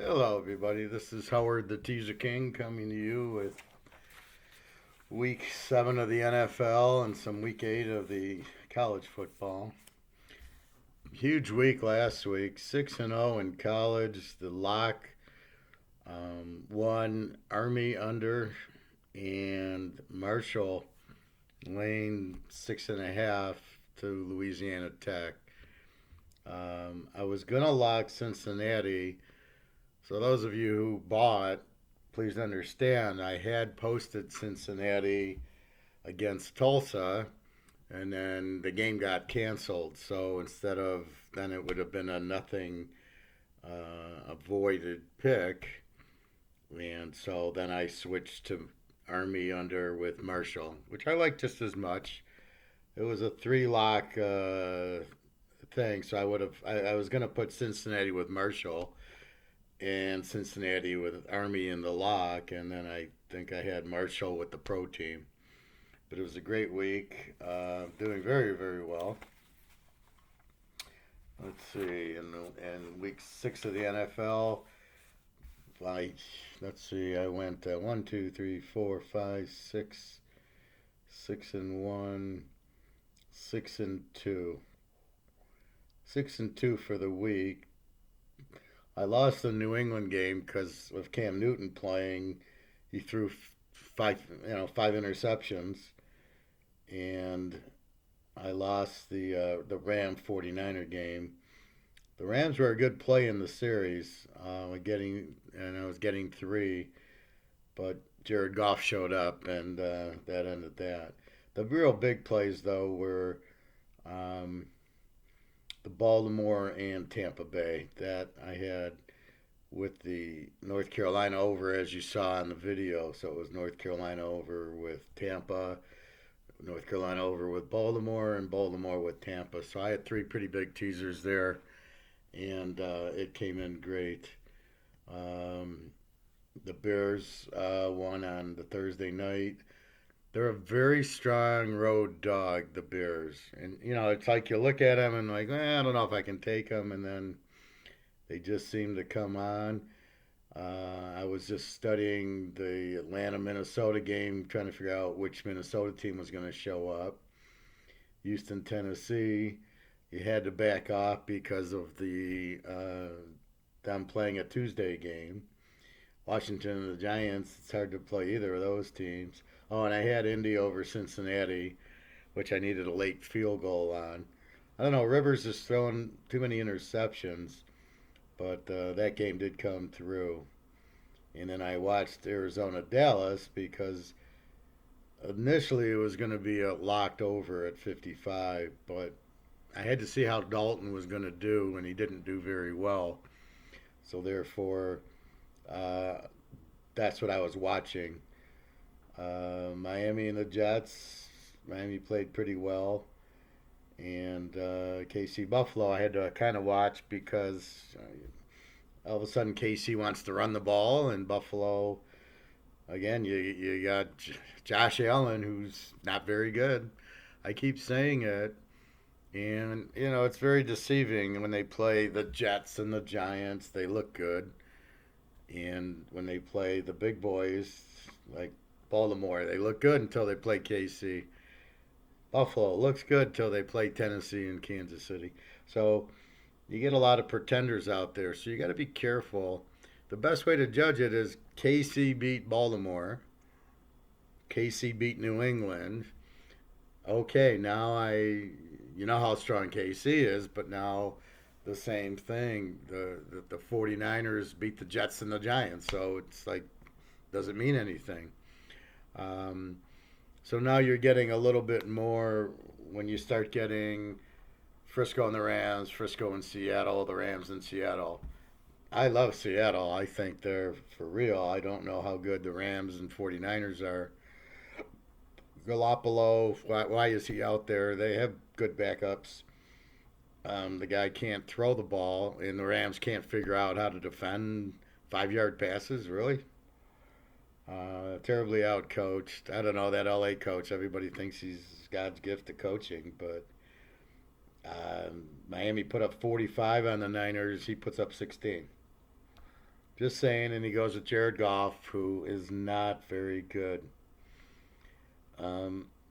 Hello, everybody. This is Howard the Teaserking coming to you with week 7 of the NFL and some week 8 of the college football. Huge week last week, 6-0 in college. The lock won Army under and Marshall laying 6.5 to Louisiana Tech. I was going to lock Cincinnati. So those of you who bought, please understand I had posted Cincinnati against Tulsa, and then the game got canceled. So instead of then it would have been a nothing avoided pick, and so then I switched to Army under with Marshall, which I like just as much. It was a three lock thing, so I was going to put Cincinnati with Marshall and Cincinnati with Army in the lock, and then I think I had Marshall with the pro team. But it was a great week, doing very, very well. Let's see, in week 6 of the NFL, I let's see, I went 1, 2, 3, 4, 5, 6, 6-1, 6-2, 6-2 for the week. I lost the New England game because of Cam Newton playing. He threw five interceptions, and I lost the Ram 49er game. The Rams were a good play in the series, I was getting three, but Jared Goff showed up, and that ended that. The real big plays though were um, the Baltimore and Tampa Bay that I had with the North Carolina over, as you saw in the video. So it was North Carolina over with Tampa, North Carolina over with Baltimore, and Baltimore with Tampa. So I had three pretty big teasers there, and it came in great. Um, the Bears won on the Thursday night. They're a very strong road dog, the Bears. And, it's like you look at them and like, I don't know if I can take them. And then they just seem to come on. I was just studying the Atlanta Minnesota game, trying to figure out which Minnesota team was going to show up. Houston, Tennessee, you had to back off because of them playing a Tuesday game. Washington and the Giants, it's hard to play either of those teams. Oh, and I had Indy over Cincinnati, which I needed a late field goal on. I don't know, Rivers is throwing too many interceptions, but that game did come through. And then I watched Arizona Dallas because initially it was going to be a locked over at 55, but I had to see how Dalton was going to do, and he didn't do very well. So therefore, uh, that's what I was watching. Miami and the Jets. Miami played pretty well, and KC Buffalo. I had to kind of watch because all of a sudden KC wants to run the ball, and Buffalo again. You got Josh Allen, who's not very good. I keep saying it, and it's very deceiving when they play the Jets and the Giants. They look good, and when they play the big boys like Baltimore, they look good until they play KC. Buffalo looks good till they play Tennessee and Kansas City. So you get a lot of pretenders out there. So you got to be careful. The best way to judge it is KC beat Baltimore. KC beat New England. Okay, now you know how strong KC is, but now the same thing. The 49ers beat the Jets and the Giants. So it's like, doesn't mean anything. Um, so now you're getting a little bit more when you start getting Frisco and the Rams, Frisco and Seattle, the Rams and Seattle. I love Seattle. I think they're for real. I don't know how good the Rams and 49ers are. Garoppolo, why is he out there? They have good backups. The guy can't throw the ball, and the Rams can't figure out how to defend 5 yard passes, really. Terribly outcoached. I don't know, that LA coach. Everybody thinks he's God's gift to coaching, but Miami put up 45 on the Niners. He puts up 16. Just saying. And he goes with Jared Goff, who is not very good.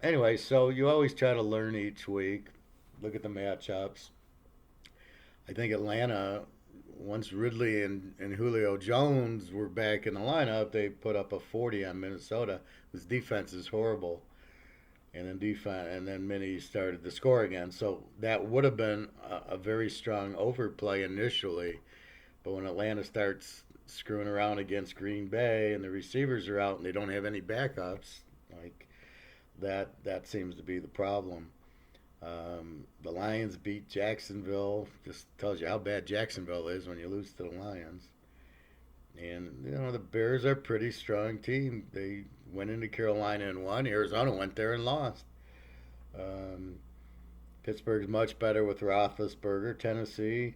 Anyway, so you always try to learn each week, look at the matchups. I think Atlanta, once Ridley and Julio Jones were back in the lineup, they put up a 40 on Minnesota, whose defense is horrible. And then Minnie started to score again. So that would have been a very strong overplay initially. But when Atlanta starts screwing around against Green Bay and the receivers are out and they don't have any backups, like that seems to be the problem. The Lions beat Jacksonville. Just tells you how bad Jacksonville is when you lose to the Lions. And the Bears are a pretty strong team. They went into Carolina and won. Arizona went there and lost. Um, Pittsburgh's much better with Roethlisberger. Tennessee,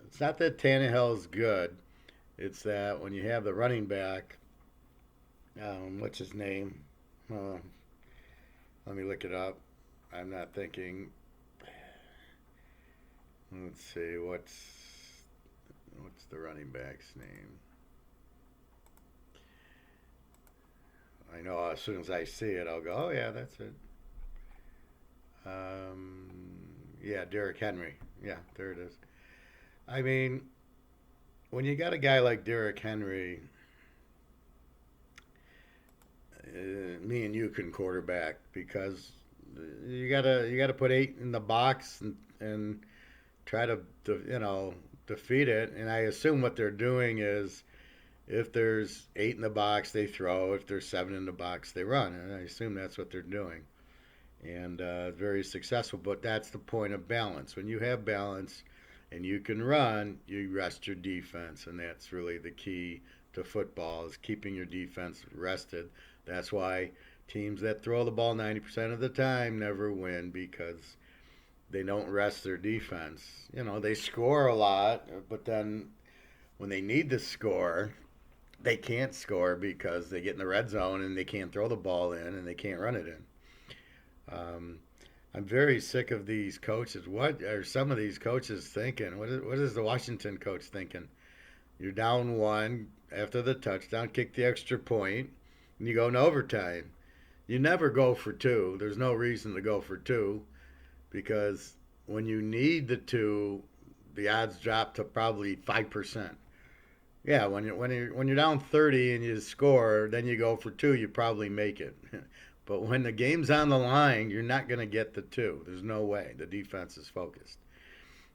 it's not that Tannehill's good. It's that when you have the running back, what's his name? Uh, Let me look it up. I'm not thinking. Let's see. What's the running back's name? I know as soon as I see it, I'll go, oh, yeah, that's it. Um, yeah, Derrick Henry. Yeah, there it is. I mean, when you got a guy like Derrick Henry, me and you can quarterback because you gotta put eight in the box and try to defeat it. And I assume what they're doing is if there's eight in the box, they throw. If there's seven in the box, they run. And I assume that's what they're doing. And very successful. But that's the point of balance. When you have balance and you can run, you rest your defense, and that's really the key to football is keeping your defense rested. That's why teams that throw the ball 90% of the time never win because they don't rest their defense. They score a lot, but then when they need to score, they can't score because they get in the red zone and they can't throw the ball in and they can't run it in. Um, I'm very sick of these coaches. What are some of these coaches thinking? What is the Washington coach thinking? You're down one after the touchdown, kick the extra point, and you go in overtime. You never go for two. There's no reason to go for two because when you need the two, the odds drop to probably 5%. Yeah, when you're down 30 and you score, then you go for two, you probably make it. But when the game's on the line, you're not going to get the two. There's no way. The defense is focused.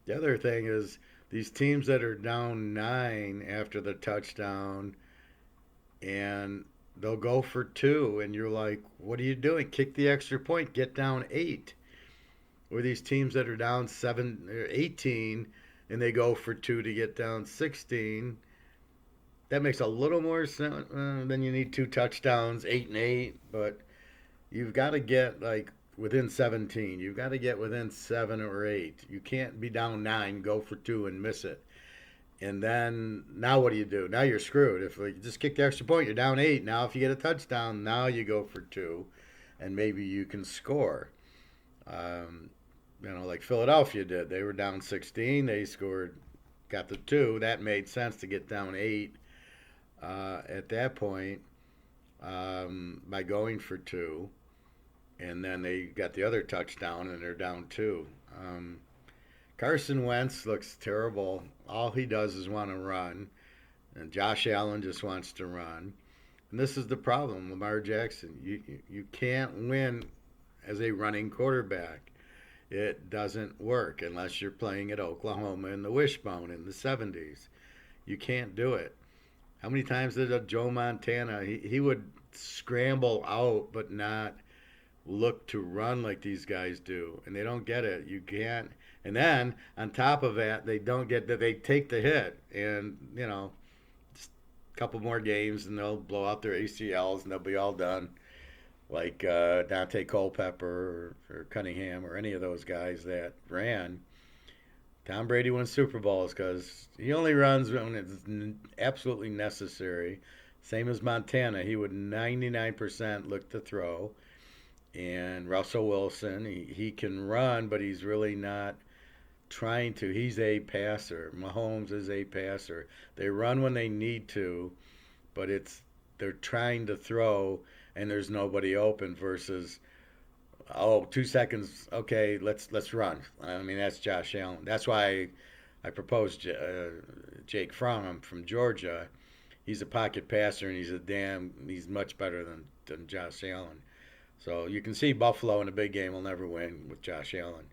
The other thing is these teams that are down 9 after the touchdown and they'll go for two, and you're like, what are you doing? Kick the extra point, get down 8. Or these teams that are down 7 or 18 and they go for two to get down 16. That makes a little more sense. Then you need 2 touchdowns, 8 and 8, but you've got to get like within 17. You've got to get within 7 or 8. You can't be down 9, go for two, and miss it. And then now what do you do? Now you're screwed. If you just kick the extra point, you're down 8. Now if you get a touchdown, now you go for two, and maybe you can score. Um, like Philadelphia did. They were down 16. They scored, got the two. That made sense to get down 8 at that point by going for two. And then they got the other touchdown, and they're down 2. Carson Wentz looks terrible. All he does is want to run, and Josh Allen just wants to run. And this is the problem, Lamar Jackson. You can't win as a running quarterback. It doesn't work unless you're playing at Oklahoma in the wishbone in the 70s. You can't do it. How many times did Joe Montana, he would scramble out but not look to run like these guys do, and they don't get it. You can't. And then on top of that, they don't get that. They take the hit, and just a couple more games, and they'll blow out their ACLs, and they'll be all done. Like Dante Culpepper or Cunningham or any of those guys that ran. Tom Brady wins Super Bowls because he only runs when it's absolutely necessary. Same as Montana, he would 99% look to throw. And Russell Wilson, he can run, but he's really not trying to. He's a passer. Mahomes is a passer. They run when they need to, but they're trying to throw and there's nobody open versus 2 seconds. Okay, let's run. I mean that's Josh Allen. That's why I proposed Jake Fromm from Georgia. He's a pocket passer and he's much better than Josh Allen. So you can see Buffalo in a big game will never win with Josh Allen,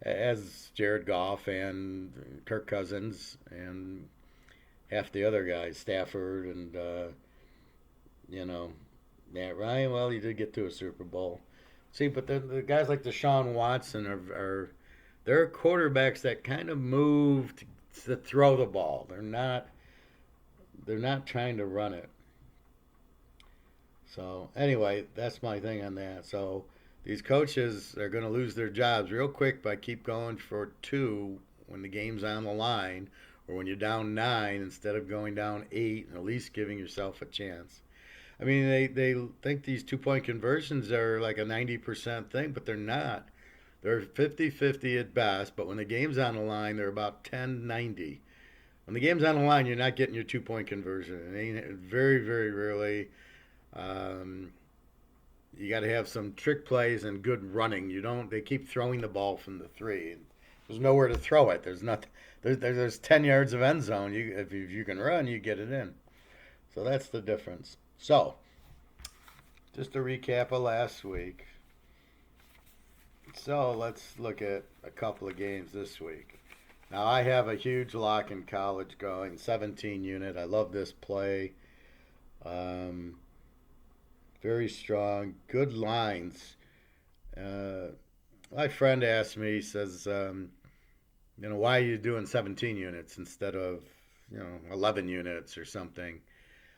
as Jared Goff and Kirk Cousins and half the other guys, Stafford and you know Matt Ryan. Well, he did get to a Super Bowl. See, but the guys like Deshaun Watson are they're quarterbacks that kind of move to throw the ball. They're not trying to run it. So anyway, that's my thing on that. So these coaches are going to lose their jobs real quick by keep going for two when the game's on the line, or when you're down nine instead of going down eight and at least giving yourself a chance. I mean, they think these 2 point conversions are like a 90% thing, but they're not. They're 50-50 at best, but when the game's on the line, they're about 10-90. When the game's on the line, you're not getting your 2 point conversion. It ain't very, very rarely. Um, you got to have some trick plays and good running. You don't. They keep throwing the ball from the three. There's nowhere to throw it. There's not. There's 10 yards of end zone. If you can run, you get it in. So that's the difference. So just a recap of last week. So let's look at a couple of games this week. Now I have a huge lock in college going 17 unit. I love this play. Um, Very strong, good lines. Uh, my friend asked me, he says, why are you doing 17 units instead of, 11 units or something?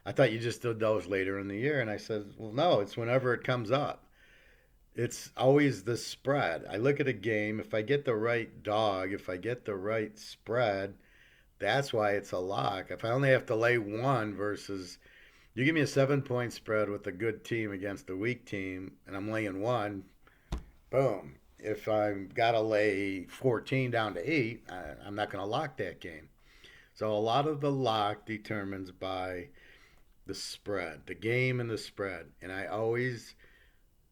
I thought you just did those later in the year. And I said, well, no, it's whenever it comes up. It's always the spread. I look at a game, if I get the right dog, if I get the right spread, that's why it's a lock. If I only have to lay one versus you give me a 7 point spread with a good team against a weak team, and I'm laying one, boom. If I've got to lay 14 down to 8, I'm not going to lock that game. So a lot of the lock determines by the spread, the game and the spread. And I always,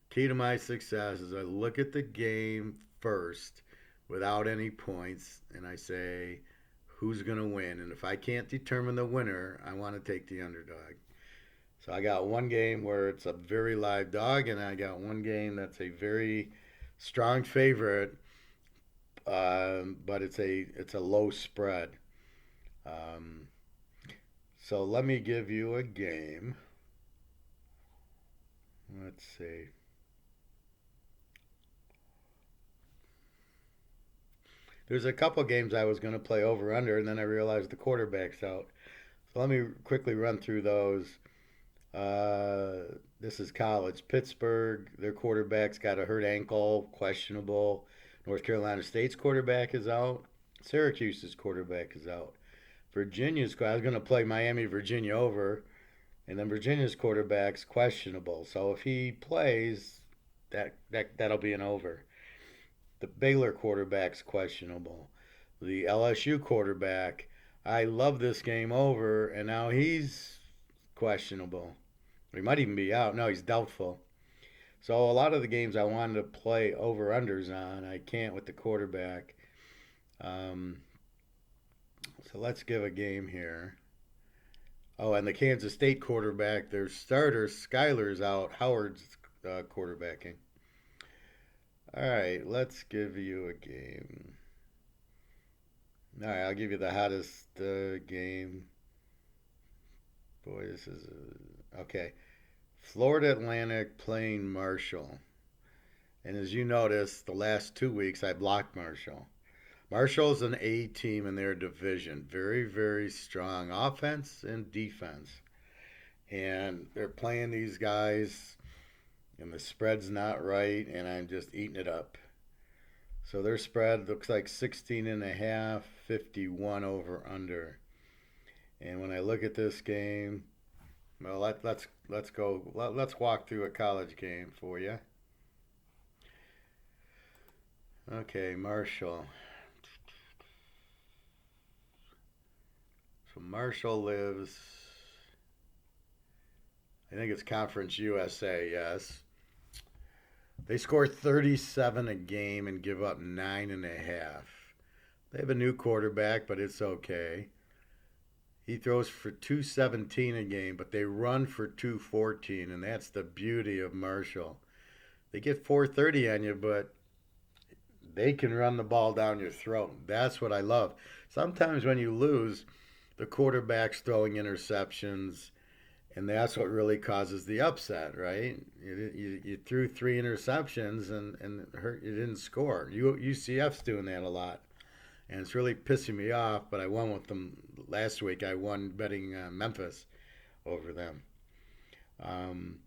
key to my success is I look at the game first without any points, and I say, who's going to win? And if I can't determine the winner, I want to take the underdog. So I got one game where it's a very live dog, and I got one game that's a very strong favorite, but it's a low spread. Um, so let me give you a game. Let's see. There's a couple games I was going to play over under, and then I realized the quarterback's out. So let me quickly run through those. This is college. Pittsburgh, their quarterback's got a hurt ankle, questionable. North Carolina State's quarterback is out. Syracuse's quarterback is out. Virginia's, I was going to play Miami, Virginia over, and then Virginia's quarterback's questionable. So if he plays, that'll be an over. The Baylor quarterback's questionable. The LSU quarterback, I love this game over, and now he's questionable. He might even be out. No, he's doubtful. So a lot of the games I wanted to play over unders on, I can't with the quarterback. Um, so let's give a game here. Oh, and the Kansas State quarterback, their starter Skyler's out. Howard's quarterbacking. All right, let's give you a game. All right, I'll give you the hottest game. Boy, this is okay. Florida Atlantic playing Marshall. And as you notice, the last 2 weeks I blocked Marshall. Marshall's an A team in their division. Very, very strong offense and defense. And they're playing these guys, and the spread's not right, and I'm just eating it up. So their spread looks like 16 and a half, 51 over under. And when I look at this game, well, let's go. Let's walk through a college game for you. Okay, Marshall. So Marshall lives, I think it's Conference USA, yes. They score 37 a game and give up 9.5. They have a new quarterback, but it's okay. He throws for 217 a game, but they run for 214, and that's the beauty of Marshall. They get 430 on you, but they can run the ball down your throat. That's what I love. Sometimes when you lose, the quarterback's throwing interceptions, and that's what really causes the upset, right? You threw three interceptions and hurt, you didn't score. UCF's doing that a lot, and it's really pissing me off. But I won with them last week. I won betting Memphis over them. Um,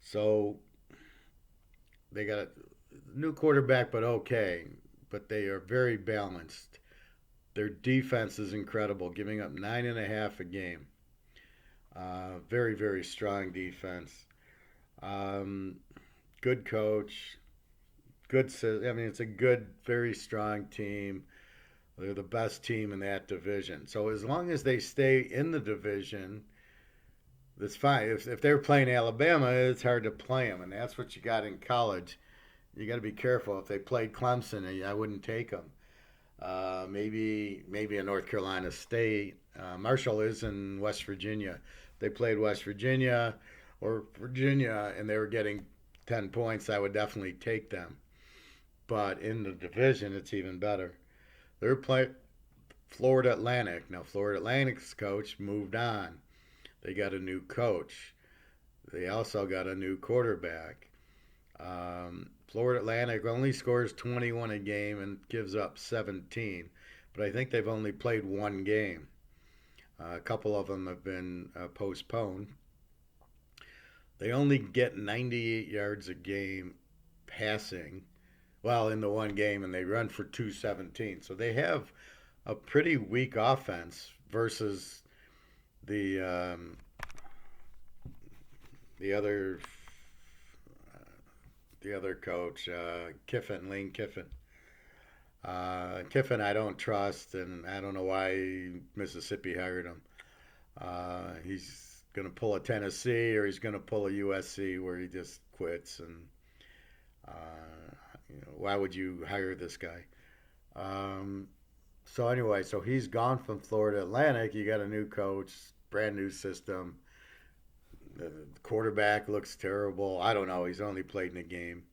so they got a new quarterback, but okay. But they are very balanced. Their defense is incredible, giving up 9.5 a game. Very, very strong defense. Um, Good coach. Good. I mean, it's a good, very strong team. They're the best team in that division. So as long as they stay in the division, that's fine. If they're playing Alabama, it's hard to play them, and that's what you got in college. You got to be careful. If they played Clemson, I wouldn't take them. Maybe a North Carolina State. Marshall is in West Virginia. They played West Virginia or Virginia, and they were getting 10 points. I would definitely take them. But in the division, it's even better. They're playing Florida Atlantic. Now, Florida Atlantic's coach moved on. They got a new coach. They also got a new quarterback. Florida Atlantic only scores 21 a game and gives up 17. But I think they've only played one game. A couple of them have been postponed. They only get 98 yards a game passing. Well, in the one game, and they run for 217. So they have a pretty weak offense versus the the other the other coach, Lane Kiffin. Kiffin, I don't trust, and I don't know why Mississippi hired him. He's going to pull a Tennessee or he's going to pull a USC where he just quits. And why would you hire this guy? So anyway, so he's gone from Florida Atlantic. You got a new coach, brand new system. The quarterback looks terrible. I don't know. He's only played in a game.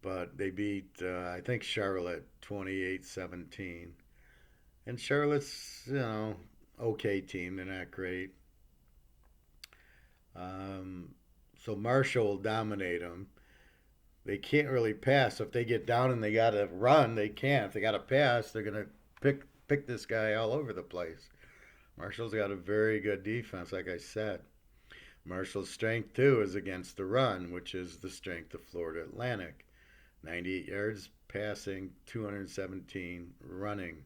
But they beat, I think, Charlotte 28-17. And Charlotte's, okay team. They're not great. So Marshall will dominate them. They can't really pass. If they get down and they got to run, they can't. If they got to pass, they're going to pick this guy all over the place. Marshall's got a very good defense, like I said. Marshall's strength, too, is against the run, which is the strength of Florida Atlantic. 98 yards passing, 217 running.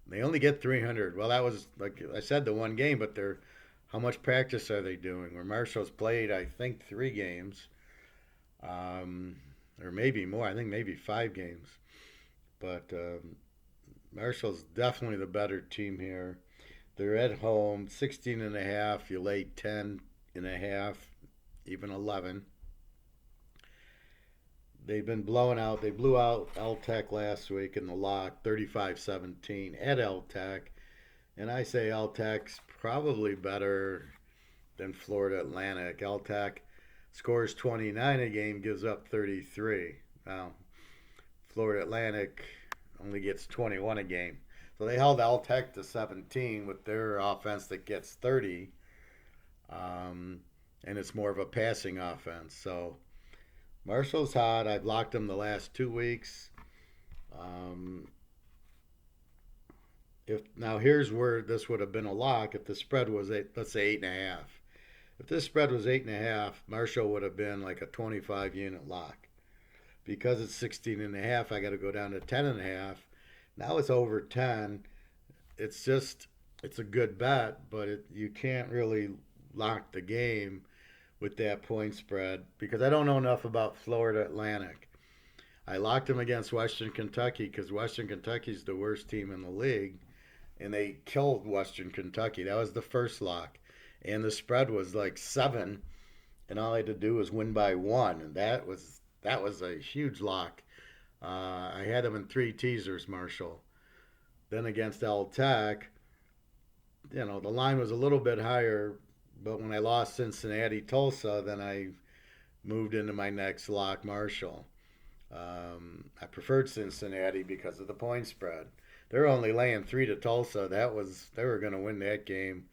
They only get 300. Well, that was, like I said, the one game, but how much practice are they doing? Where Marshall's played, I think, 3 games, or maybe more. I think maybe 5 games. But Marshall's definitely the better team here. They're at home, 16.5. You lay 10.5, even 11. They've been blowing out. They blew out L-Tech last week in the lock, 35-17 at L-Tech. And I say L-Tech's probably better than Florida Atlantic. L-Tech scores 29 a game, gives up 33. Now, Florida Atlantic only gets 21 a game. So they held L-Tech to 17 with their offense that gets 30. And it's more of a passing offense. So Marshall's hot. I've locked them the last 2 weeks. If now here's where this would have been a lock if the spread was let's say 8.5. If this spread was 8.5, Marshall would have been like a 25 unit lock. Because it's 16.5, I got to go down to 10.5. Now it's over 10. It's a good bet, but you can't really lock the game with that point spread because I don't know enough about Florida Atlantic. I locked them against Western Kentucky because Western Kentucky's the worst team in the league. and they killed Western Kentucky. That was the first lock, and the spread was like 7, and all I had to do was win by 1, and that was a huge lock. I had them in 3 teasers, Marshall. Then against L Tech, the line was a little bit higher, but when I lost Cincinnati Tulsa, then I moved into my next lock, Marshall. I preferred Cincinnati because of the point spread. They're only laying 3 to Tulsa. They were going to win that game.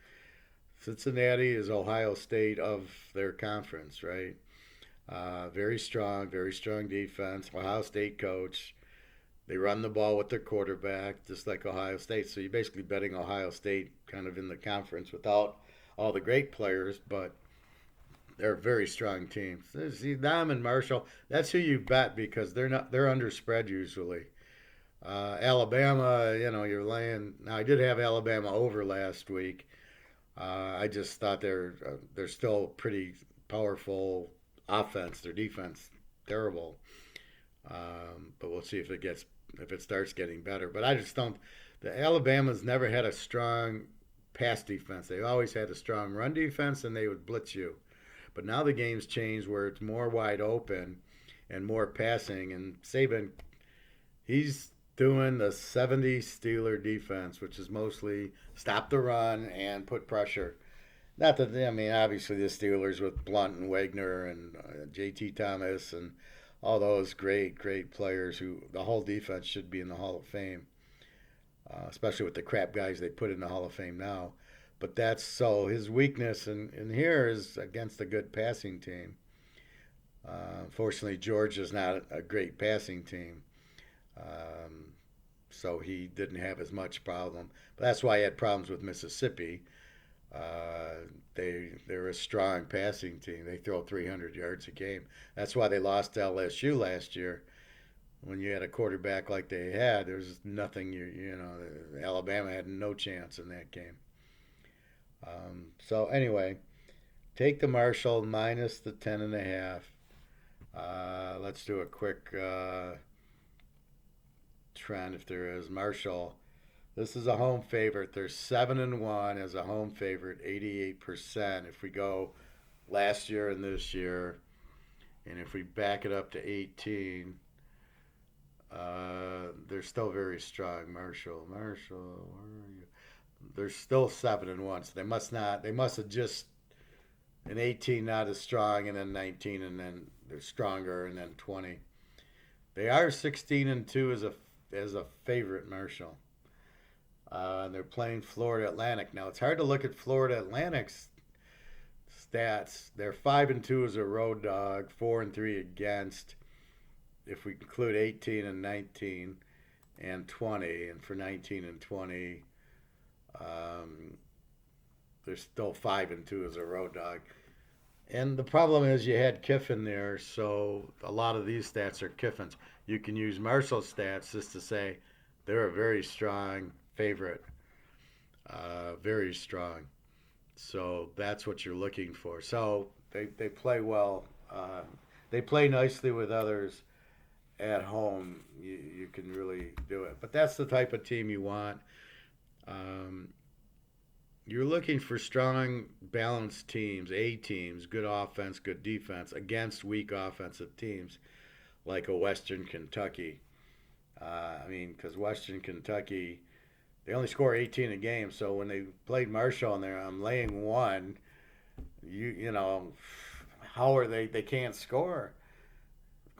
Cincinnati is Ohio State of their conference, right? Very strong defense. Ohio State coach. They run the ball with their quarterback, just like Ohio State. So you're basically betting Ohio State kind of in the conference without all the great players, but they're a very strong team. See them and Marshall. That's who you bet because they're under spread usually. Alabama, you're laying. Now I did have Alabama over last week. I just thought they're still pretty powerful offense. Their defense terrible, but we'll see if it starts getting better. But I just don't. The Alabama's never had a strong pass defense. They always had a strong run defense, and they would blitz you. But now the game's changed where it's more wide open and more passing. And Saban, he's doing the 70s Steeler defense, which is mostly stop the run and put pressure. Not that, I mean, obviously the Steelers with Blunt and Wagner and J.T. Thomas and all those great players who the whole defense should be in the Hall of Fame, especially with the crap guys they put in the Hall of Fame now. But that's so his weakness in here is against a good passing team. Unfortunately, Georgia's not a great passing team. So he didn't have as much problem. But that's why he had problems with Mississippi. They're a strong passing team. They throw 300 yards a game. That's why they lost to LSU last year. When you had a quarterback like they had, there's nothing Alabama had no chance in that game. So anyway, take the Marshall minus the 10.5. Let's do a quick trend if there is. Marshall. This is a home favorite. They're 7-1 as a home favorite, 88%. If we go last year and this year, and if we back it up to 18, they're still very strong. Marshall, where are you? They're still 7-1. So they must not. They must have just in 18 not as strong, and then 19, and then they're stronger, and then 20. They are 16-2 as a favorite, Marshall. And they're playing Florida Atlantic. Now it's hard to look at Florida Atlantic's stats. They're 5-2 as a road dog, 4-3 against. If we include 18 and 19 and 20, and for 19 and 20, they're still 5-2 as a road dog. And the problem is you had Kiffin there, so a lot of these stats are Kiffin's. You can use Marshall's stats just to say they're a very strong favorite, very strong. So that's what you're looking for. So they play well. They play nicely with others at home. You can really do it. But that's the type of team you want. Um, you're looking for strong, balanced teams, A teams, good offense, good defense against weak offensive teams like a Western Kentucky. Because Western Kentucky, they only score 18 a game. So when they played Marshall in there, I'm laying 1. How are they? They can't score.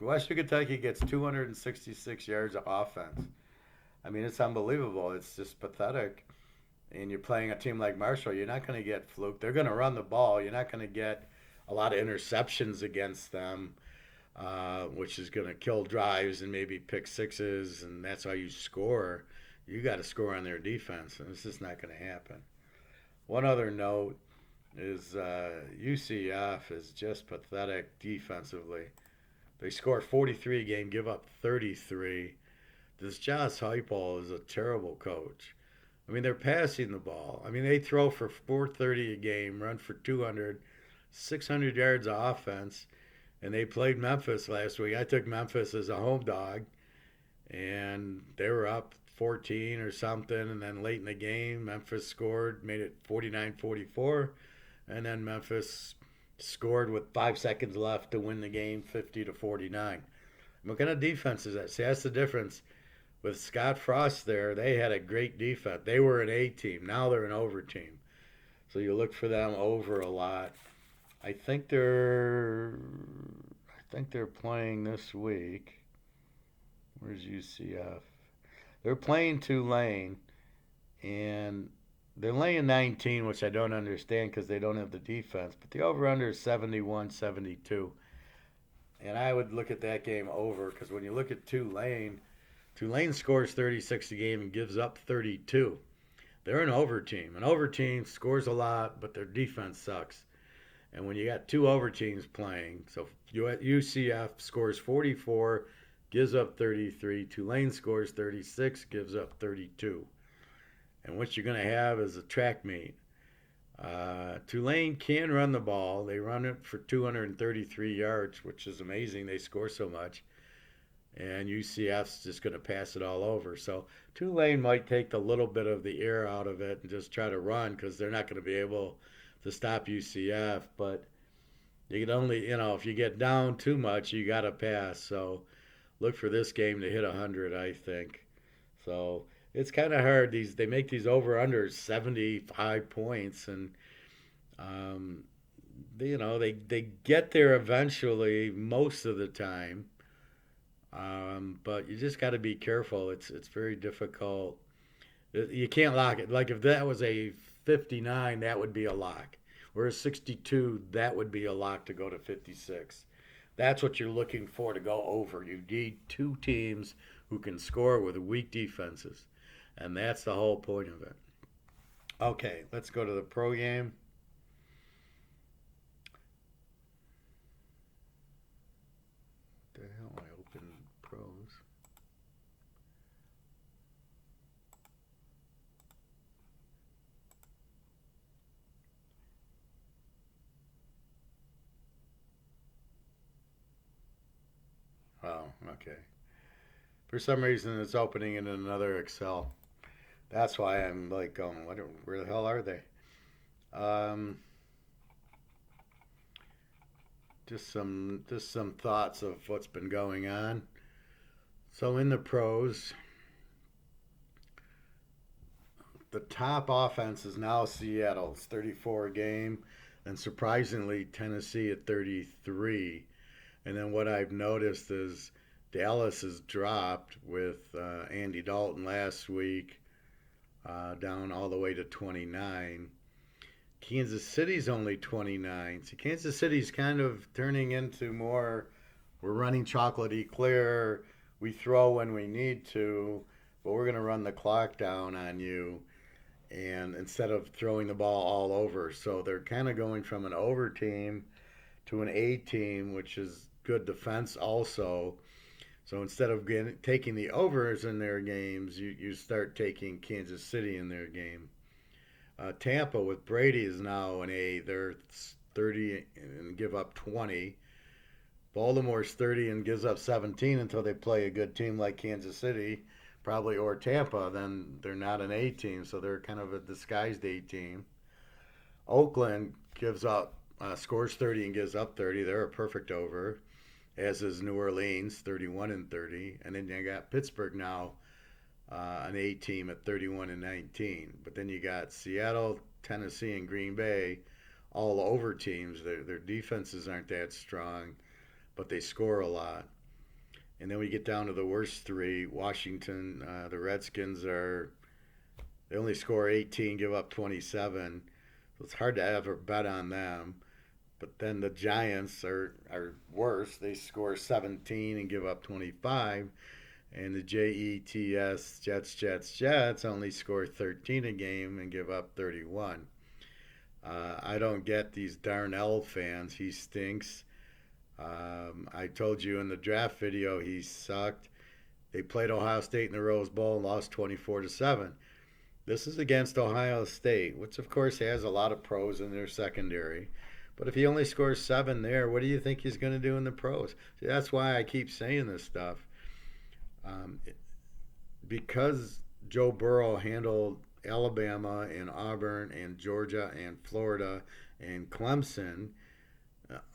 Western Kentucky gets 266 yards of offense. I mean, it's unbelievable. It's just pathetic. And you're playing a team like Marshall, you're not going to get fluke. They're going to run the ball. You're not going to get a lot of interceptions against them, which is going to kill drives and maybe pick sixes, and that's how you score. You got to score on their defense, and this is not going to happen. One other note is UCF is just pathetic defensively. They score 43 a game, give up 33. This Josh Heupel is a terrible coach. I mean, they're passing the ball. I mean, they throw for 430 a game, run for 200, 600 yards of offense, and they played Memphis last week. I took Memphis as a home dog, and they were up 14 or something, and then late in the game, Memphis scored, made it 49-44, and then Memphis scored with 5 seconds left to win the game 50-49. What kind of defense is that? See, that's the difference. With Scott Frost there, they had a great defense. They were an A team. Now they're an over team. So you look for them over a lot. I think they're playing this week. Where's UCF? They're playing Tulane, and they're laying 19, which I don't understand because they don't have the defense. But the over/under is 71-72, and I would look at that game over because when you look at Tulane scores 36 a game and gives up 32. They're an over team. An over team scores a lot, but their defense sucks. And when you got two over teams playing, so UCF scores 44, gives up 33. Tulane scores 36, gives up 32. And what you're going to have is a track meet. Tulane can run the ball. They run it for 233 yards, which is amazing. They score so much. And UCF's just going to pass it all over. So Tulane might take a little bit of the air out of it and just try to run because they're not going to be able to stop UCF. But you can only, if you get down too much, you got to pass. So look for this game to hit 100, I think. So it's kind of hard. They make these over-unders 75 points, and they get there eventually most of the time. But you just got to be careful. It's very difficult. You can't lock it. Like if that was a 59, that would be a lock. Whereas 62, that would be a lock to go to 56. That's what you're looking for to go over. You need two teams who can score with weak defenses. And that's the whole point of it. Okay, let's go to the pro game. What the hell? I opened pros. Oh, okay. For some reason, it's opening in another Excel. That's why I'm like going, where the hell are they? Um, just some thoughts of what's been going on. So in the pros, the top offense is now Seattle's 34 a game, and surprisingly Tennessee at 33. And then what I've noticed is Dallas has dropped with Andy Dalton last week, down all the way to 29. Kansas City's only 29. So Kansas City's kind of turning into more, we're running chocolate eclair, we throw when we need to, but we're going to run the clock down on you, and instead of throwing the ball all over. So they're kind of going from an over team to an A team, which is good defense also. So instead of taking the overs in their games, you start taking Kansas City in their game. Tampa with Brady is now an A. They're 30 and give up 20. Baltimore's 30 and gives up 17 until they play a good team like Kansas City, probably, or Tampa. Then they're not an A team, so they're kind of a disguised A team. Oakland scores 30 and gives up 30. They're a perfect over, as is New Orleans, 31 and 30. And then you got Pittsburgh now, an A team at 31 and 19. But then you got Seattle, Tennessee, and Green Bay, all over teams. Their defenses aren't that strong, but they score a lot. And then we get down to the worst three. Washington, the Redskins they only score 18, give up 27. So it's hard to ever bet on them. But then the Giants are worse. They score 17 and give up 25. And the Jets only score 13 a game and give up 31. I don't get these Darnell fans. He stinks. I told you in the draft video he sucked. They played Ohio State in the Rose Bowl and lost 24-7. This is against Ohio State, which of course has a lot of pros in their secondary. But if he only scores 7 there, what do you think he's going to do in the pros? See, that's why I keep saying this stuff. Because Joe Burrow handled Alabama and Auburn and Georgia and Florida and Clemson,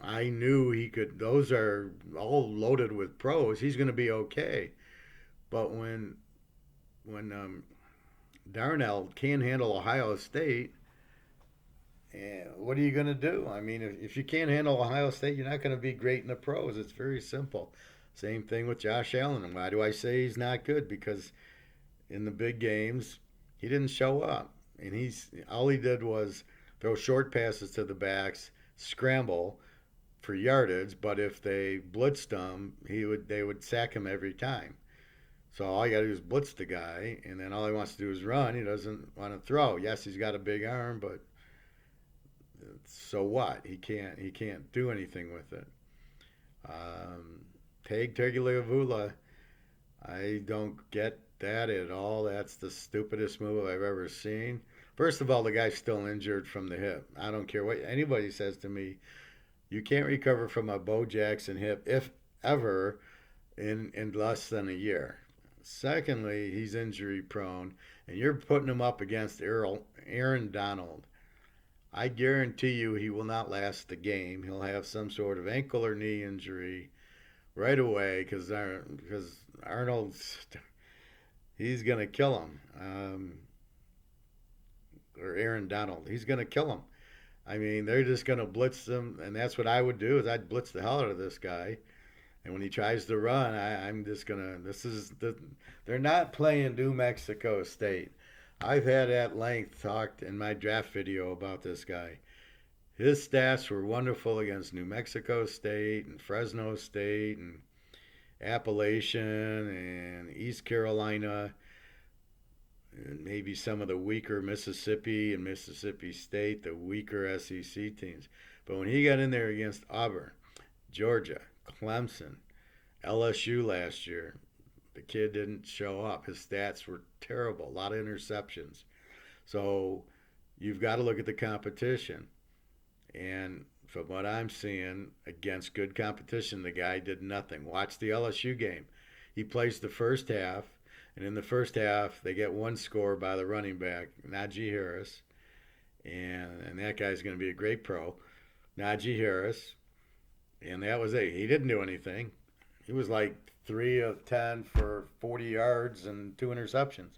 I knew he could. Those are all loaded with pros. He's going to be okay. But when Darnell can't handle Ohio State, what are you going to do? I mean, if you can't handle Ohio State, you're not going to be great in the pros. It's very simple. Same thing with Josh Allen. And why do I say he's not good? Because in the big games, he didn't show up, and he's all he did was throw short passes to the backs, scramble for yardage. But if they blitzed him, they would sack him every time. So all you got to do is blitz the guy, and then all he wants to do is run. He doesn't want to throw. Yes, he's got a big arm, but so what? He can't do anything with it. Tag Tagovailoa, I don't get that at all. That's the stupidest move I've ever seen. First of all, the guy's still injured from the hip. I don't care what anybody says to me. You can't recover from a Bo Jackson hip, if ever, in less than a year. Secondly, he's injury prone, and you're putting him up against Aaron Donald. I guarantee you he will not last the game. He'll have some sort of ankle or knee injury right away because Arnold's he's gonna kill him. Or Aaron Donald, he's gonna kill him. I mean, they're just gonna blitz him, and that's what I would do. Is I'd blitz the hell out of this guy. And when he tries to run, I'm just gonna. They're not playing New Mexico State. I've had at length talked in my draft video about this guy. His stats were wonderful against New Mexico State and Fresno State and Appalachian and East Carolina and maybe some of the weaker Mississippi and Mississippi State, the weaker SEC teams. But when he got in there against Auburn, Georgia, Clemson, LSU last year, the kid didn't show up. His stats were terrible, a lot of interceptions. So you've got to look at the competition. And from what I'm seeing, against good competition, the guy did nothing. Watch the LSU game. He plays the first half, and in the first half, they get one score by the running back, Najee Harris. And that guy's going to be a great pro. Najee Harris. And that was it. He didn't do anything. He was like 3 of 10 for 40 yards and 2 interceptions.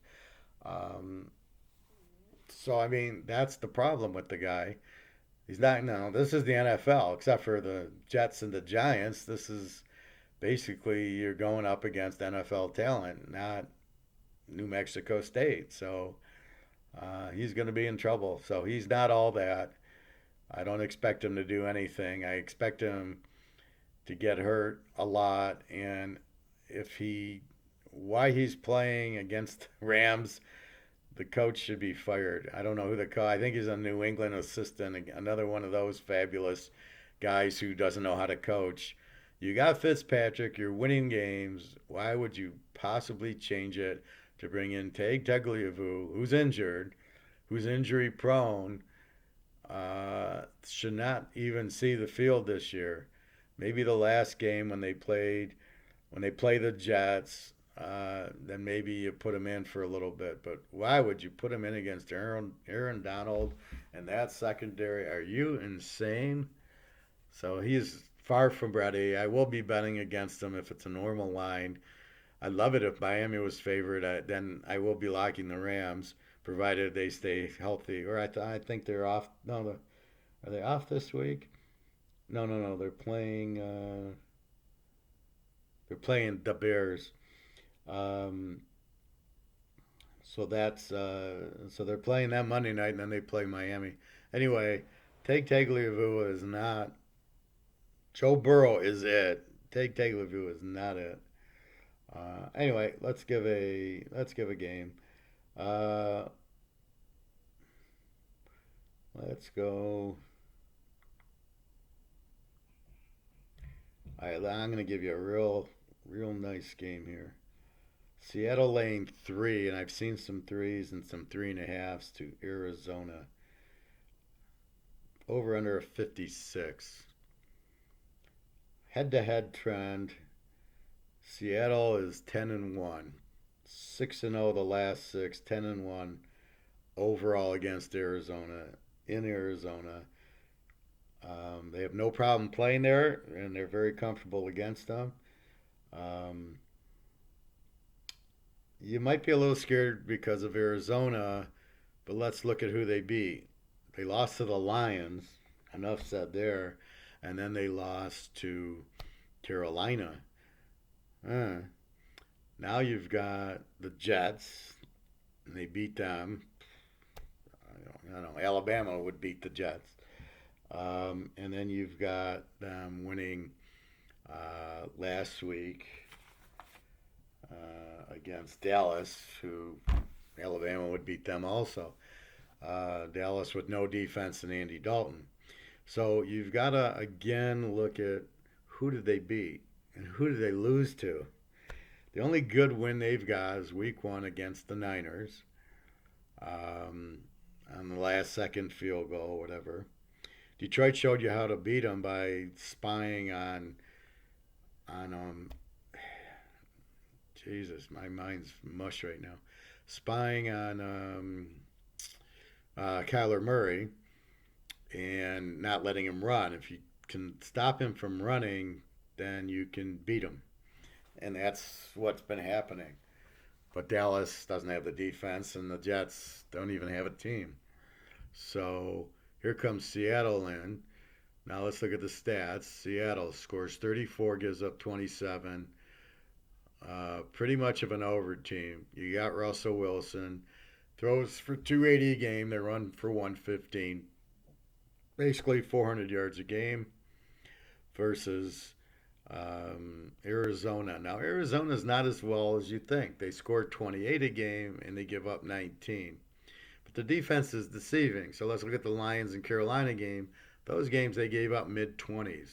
Um, so, I mean, that's the problem with the guy. He's not, no, this is the NFL, except for the Jets and the Giants. This is basically you're going up against NFL talent, not New Mexico State. So he's going to be in trouble. So he's not all that. I don't expect him to do anything. I expect him to get hurt a lot. And if he, why he's playing against Rams, the coach should be fired. I don't know who the coach. I think he's a New England assistant, another one of those fabulous guys who doesn't know how to coach. You got Fitzpatrick. You're winning games. Why would you possibly change it to bring in Tag Tagliavu, who's injured, who's injury prone, should not even see the field this year? Maybe the last game when they play the Jets, then maybe you put him in for a little bit. But why would you put him in against Aaron Donald and that secondary? Are you insane? So he's far from ready. I will be betting against him if it's a normal line. I'd love it if Miami was favored. Then I will be locking the Rams, provided they stay healthy. Or I think they're off. No, are they off this week? No, no, no. They're playing. They're playing the Bears. Um, so they're playing that Monday night, and then they play Miami. Anyway, Take Tagliavua is not. Joe Burrow is it. Take Tagliavua is not it. Anyway, let's give a game. Uh, let's go. I'm gonna give you a real nice game here. Seattle laying 3, and I've seen some threes and some 3.5s to Arizona. Over under a 56. Head to head trend. Seattle is 10-1. 6-0 the last six, 10-1 overall against Arizona in Arizona. They have no problem playing there, and they're very comfortable against them. Um, you might be a little scared because of Arizona, but let's look at who they beat. They lost to the Lions. Enough said there. And then they lost to Carolina. Uh, Now you've got the Jets, and they beat them. I don't know. Alabama would beat the Jets. And then you've got them winning last week against Dallas, who Alabama would beat them also. Dallas with no defense and Andy Dalton. So you've got to again look at who did they beat and who did they lose to. The only good win they've got is week one against the Niners um, on the last second field goal, whatever. Detroit showed you how to beat them by spying on Jesus, my mind's mush right now. Spying on Kyler Murray and not letting him run. If you can stop him from running, then you can beat him. And that's what's been happening. But Dallas doesn't have the defense, and the Jets don't even have a team. So here comes Seattle in. Now let's look at the stats. Seattle scores 34, gives up 27. Pretty much of an over team. You got Russell Wilson. Throws for 280 a game. They run for 115. Basically 400 yards a game versus Arizona. Now, Arizona's not as well as you think. They scored 28 a game and they give up 19. But the defense is deceiving. So let's look at the Lions and Carolina game. Those games they gave up mid 20s.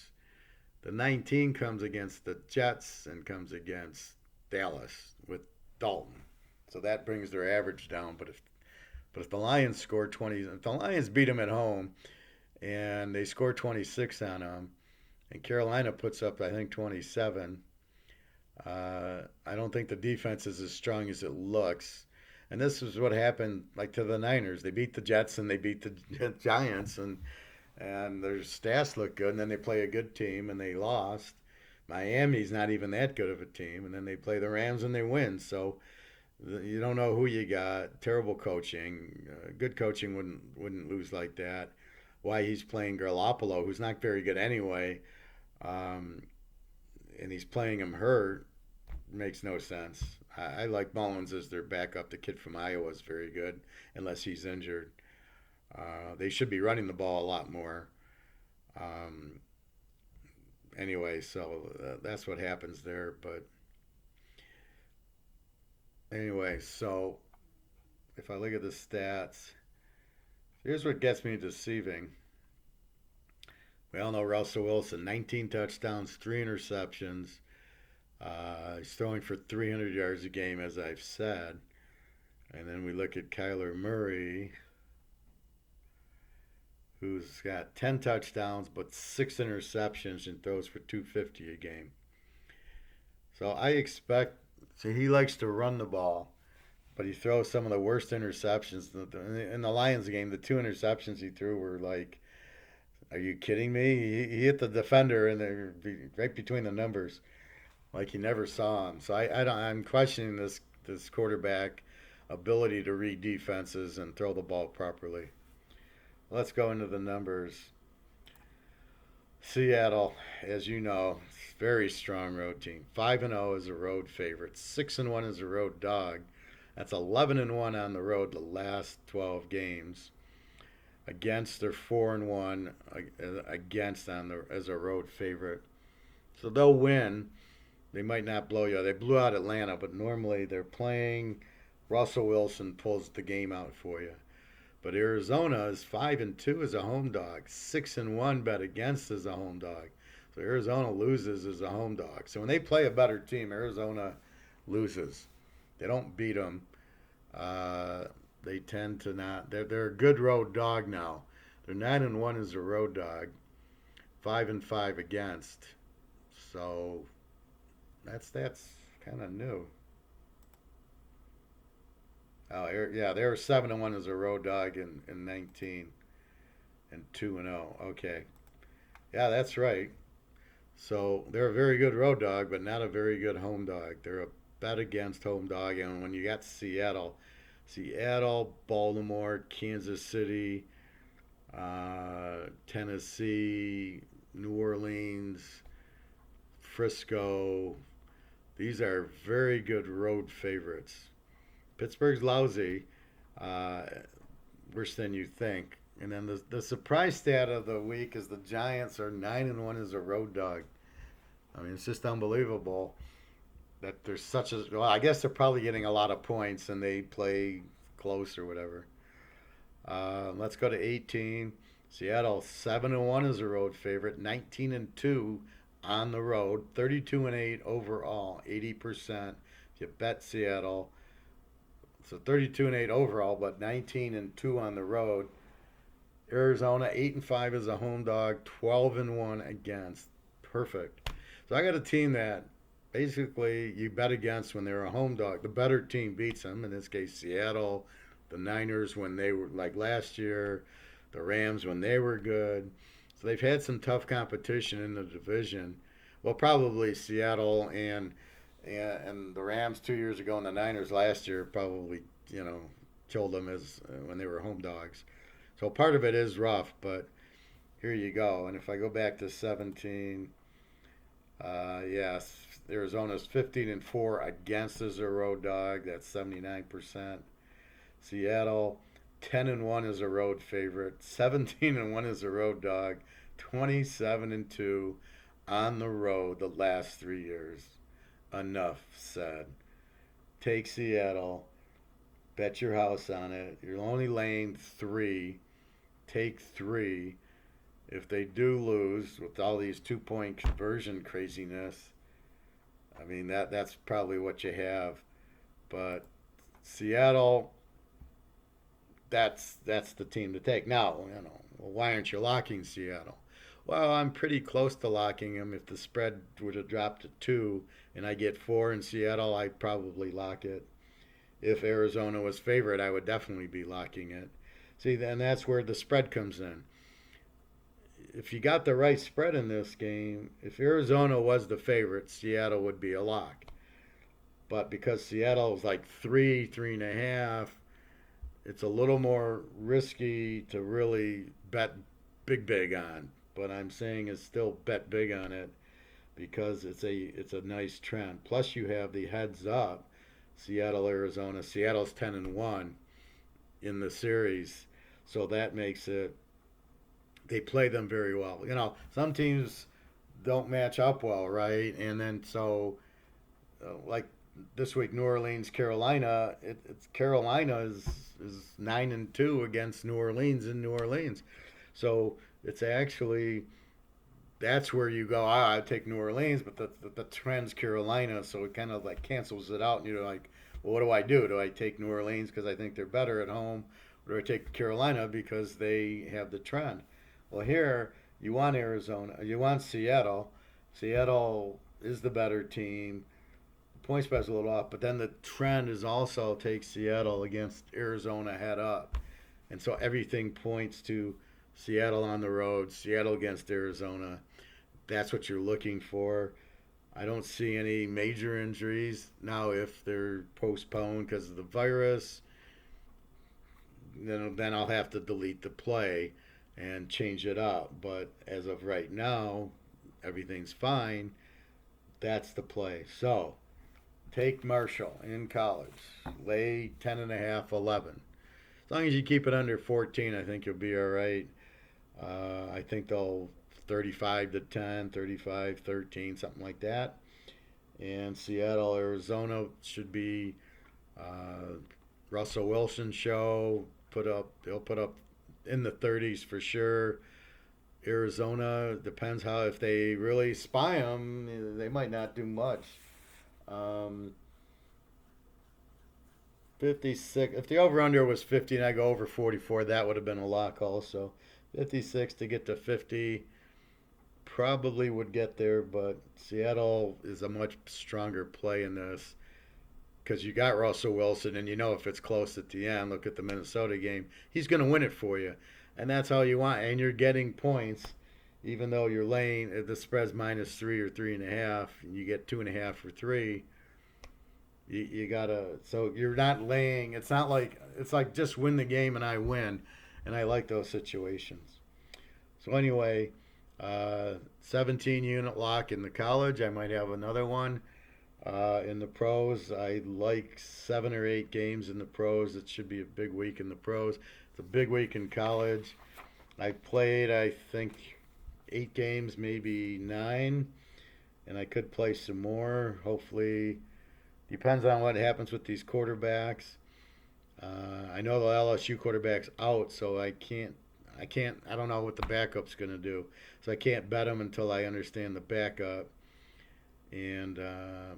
The 19 comes against the Jets and comes against Dallas with Dalton. So that brings their average down. But if the Lions score 20, if the Lions beat them at home and they score 26 on them, and Carolina puts up I think 27, I don't think the defense is as strong as it looks. And this is what happened like to the Niners. They beat the Jets and they beat the Giants, and their stats look good, and then they play a good team and they lost. Miami's not even that good of a team, and then they play the Rams and they win. So you don't know who you got. Terrible coaching. Good coaching wouldn't lose like that. Why he's playing Garoppolo, who's not very good anyway, um, and he's playing him hurt, makes no sense. I like Mullins as their backup. The kid from Iowa is very good, unless he's injured. They should be running the ball a lot more. Um, anyway, so that's what happens there. But anyway, so if I look at the stats, here's what gets me deceiving. We all know Russell Wilson, 19 touchdowns, 3 interceptions. He's throwing for 300 yards a game, as I've said. And then we look at Kyler Murray, who's got 10 touchdowns but 6 interceptions and throws for 250 a game. So I expect, so he likes to run the ball, but he throws some of the worst interceptions. In the Lions game, the 2 interceptions he threw were like, are you kidding me? He hit the defender and they're right between the numbers, like he never saw him. So I'm questioning this quarterback ability to read defenses and throw the ball properly. Let's go into the numbers. Seattle, as you know, very strong road team. 5-0 is a road favorite. 6-1 is a road dog. That's 11-1 on the road the last 12 games. Against their 4-1 against as a road favorite. So they'll win. They might not blow you. They blew out Atlanta, but normally they're playing. Russell Wilson pulls the game out for you. But Arizona is 5-2 as a home dog. 6-1 bet against as a home dog. So Arizona loses as a home dog. So when they play a better team, Arizona loses. They don't beat them. They tend to not. They're a good road dog now. They're 9-1 as a road dog. 5-5 against. So that's kind of new. Oh, yeah, they were 7-1 as a road dog in 19 and 2-0. Okay, yeah, that's right. So they're a very good road dog, but not a very good home dog. They're a bet against home dog, and when you got Seattle, Baltimore, Kansas City, Tennessee, New Orleans, Frisco. These are very good road favorites. Pittsburgh's lousy, uh, worse than you think. And then the surprise stat of the week is the Giants are 9-1 as a road dog. I mean, it's just unbelievable that there's such a. Well, I guess they're probably getting a lot of points and they play close or whatever. Let's go to 18. Seattle 7-1 as a road favorite, 19-2 on the road, 32-8 overall, 80%. If you bet Seattle, so 32-8 overall, but 19-2 on the road. Arizona 8-5 as a home dog, 12-1 against. Perfect. So I got a team that basically you bet against when they're a home dog. The better team beats them. In this case, Seattle, the Niners when they were like last year, the Rams when they were good. So they've had some tough competition in the division. Well, probably Seattle and the Rams 2 years ago and the Niners last year probably killed them as when they were home dogs. So part of it is rough, but here you go. And if I go back to 17, yes, Arizona's 15-4 against as a road dog. That's 79%. Seattle 10-1 as a road favorite. 17-1 as a road dog. 27-2 on the road the last 3 years. Enough said. Take Seattle. Bet your house on it. You're only laying 3. Take 3. If they do lose with all these 2-point conversion craziness, I mean that's probably what you have. But Seattle, that's the team to take. Now, well, why aren't you locking Seattle? Well, I'm pretty close to locking them. If the spread would have dropped to 2 and I get 4 in Seattle, I'd probably lock it. If Arizona was favorite, I would definitely be locking it. See, then that's where the spread comes in. If you got the right spread in this game, if Arizona was the favorite, Seattle would be a lock. But because Seattle is like 3.5, it's a little more risky to really bet big on. But I'm saying is still bet big on it because it's a nice trend. Plus you have the heads up, Seattle, Arizona. Seattle's 10-1 in the series, so that makes it. They play them very well. Some teams don't match up well, right? And then so, like this week, New Orleans, Carolina. It's Carolina is 9-2 against New Orleans in New Orleans, so it's actually that's where you go. I take New Orleans, but the trend's Carolina, so it kind of like cancels it out. And you're like, well, what do I do? Do I take New Orleans because I think they're better at home, or do I take Carolina because they have the trend? Well, here you want Arizona, you want Seattle. Seattle is the better team. The point spread's a little off, but then the trend is also take Seattle against Arizona head up, and so everything points to Seattle on the road, Seattle against Arizona. That's what you're looking for. I don't see any major injuries now. If they're postponed because of the virus, then I'll have to delete the play and change it up. But as of right now, everything's fine. That's the play. So take Marshall in college. Lay 10.5, 11. As long as you keep it under 14, I think you'll be all right. I think they'll 35-10, 35-13, something like that. And Seattle, Arizona should be Russell Wilson show. They'll put up in the 30s for sure. Arizona depends how if they really spy them, they might not do much. Um, 56. If the over under was 50 and I go over 44, that would have been a lock also. 56 to get to 50 probably would get there, but Seattle is a much stronger play in this because you got Russell Wilson, and you know if it's close at the end, look at the Minnesota game, he's going to win it for you, and that's all you want. And you're getting points, even though you're laying the spread's -3 or 3.5, and you get 2.5 or 3. You gotta, so you're not laying. It's like just win the game and I win, and I like those situations. So anyway, 17 unit lock in the college. I might have another one. In the pros, I like 7 or 8 games in the pros. It should be a big week in the pros. It's a big week in college. I played, I think, 8 games, maybe 9, and I could play some more. Hopefully, depends on what happens with these quarterbacks. I know the LSU quarterback's out, so I don't know what the backup's going to do. So I can't bet them until I understand the backup. And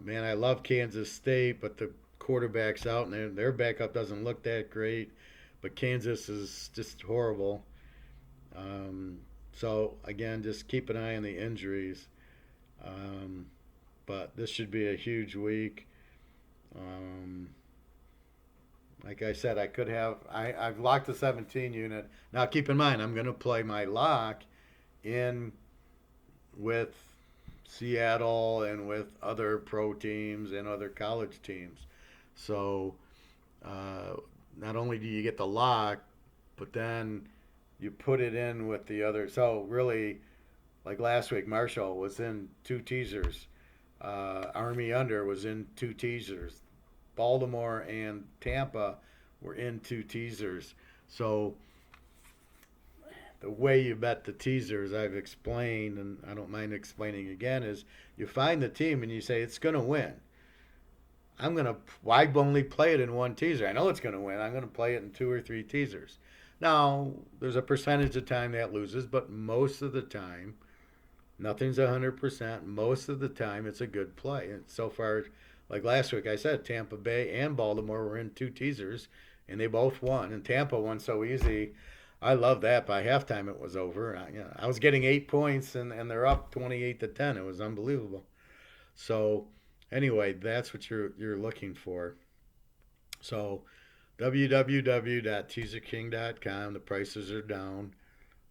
man, I love Kansas State, but the quarterback's out, and their backup doesn't look that great. But Kansas is just horrible. So again, just keep an eye on the injuries. Um, but this should be a huge week. Um, like I said, I've locked the 17 unit. Now keep in mind, I'm going to play my lock in with Seattle and with other pro teams and other college teams. So uh, not only do you get the lock, but then you put it in with the other. So really, like last week, Marshall was in 2 teasers. Army Under was in 2 teasers. Baltimore and Tampa were in 2 teasers. So the way you bet the teasers, I've explained, and I don't mind explaining again, is you find the team and you say it's going to win. Why only play it in 1 teaser? I know it's going to win. I'm going to play it in 2 or 3 teasers. Now, there's a percentage of time that loses, but most of the time, nothing's 100%. Most of the time, it's a good play. And so far, like last week, I said Tampa Bay and Baltimore were in 2 teasers, and they both won. And Tampa won so easy. I love that. By halftime, it was over. I was getting 8 points, and they're up 28-10. It was unbelievable. So, anyway, that's what you're looking for. So, www.teaserking.com. The prices are down.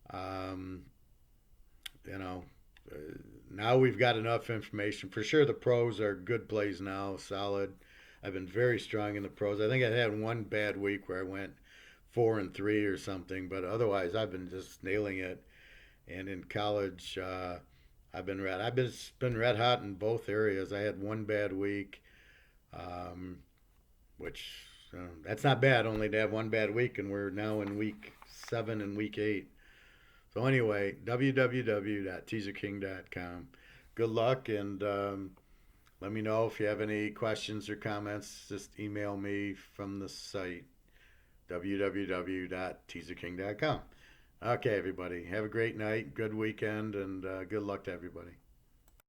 Um, you know, uh, now we've got enough information. For sure, the pros are good plays now, solid. I've been very strong in the pros. I think I had one bad week where I went 4-3 or something, but otherwise I've been just nailing it. And in college, I've been red hot in both areas. I had one bad week, um, which that's not bad. Only to have one bad week, and we're now in week 7 and week 8. So anyway, www.teaserking.com. Good luck, and let me know if you have any questions or comments. Just email me from the site, www.teaserking.com. Okay, everybody, have a great night, good weekend, and good luck to everybody.